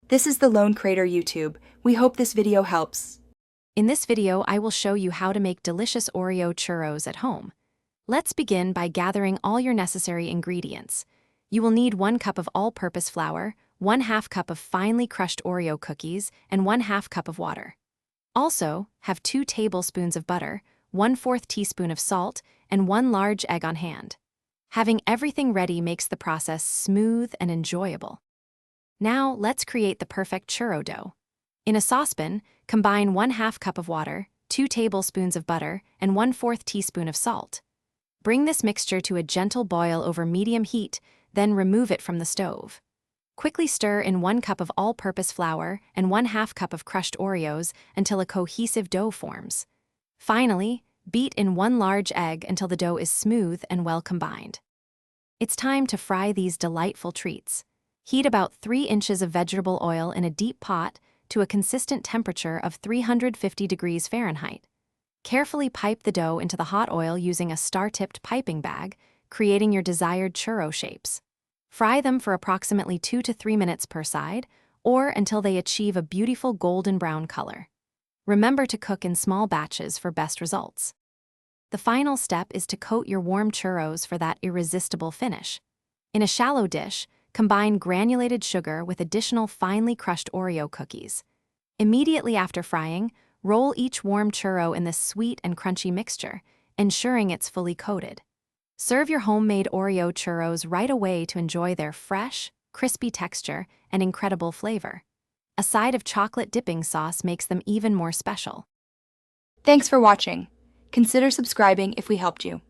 This is the Lone Crater YouTube. We hope this video helps. In this video, I will show you how to make delicious Oreo churros at home. Let's begin by gathering all your necessary ingredients. You will need 1 cup of all-purpose flour, 1/2 cup of finely crushed Oreo cookies, and 1/2 cup of water. Also, have 2 tablespoons of butter, 1/4 teaspoon of salt, and 1 large egg on hand. Having everything ready makes the process smooth and enjoyable. Now, let's create the perfect churro dough. In a saucepan, combine 1/2 cup of water, 2 tablespoons of butter, and 1/4 teaspoon of salt. Bring this mixture to a gentle boil over medium heat, then remove it from the stove. Quickly stir in 1 cup of all-purpose flour and 1/2 cup of crushed Oreos until a cohesive dough forms. Finally, beat in 1 large egg until the dough is smooth and well combined. It's time to fry these delightful treats. Heat about 3 inches of vegetable oil in a deep pot to a consistent temperature of 350 degrees Fahrenheit. Carefully pipe the dough into the hot oil using a star-tipped piping bag, creating your desired churro shapes. Fry them for approximately 2 to 3 minutes per side, or until they achieve a beautiful golden brown color. Remember to cook in small batches for best results. The final step is to coat your warm churros for that irresistible finish. In a shallow dish, combine granulated sugar with additional finely crushed Oreo cookies. Immediately after frying, roll each warm churro in this sweet and crunchy mixture, ensuring it's fully coated. Serve your homemade Oreo churros right away to enjoy their fresh, crispy texture and incredible flavor. A side of chocolate dipping sauce makes them even more special. Thanks for watching. Consider subscribing if we helped you.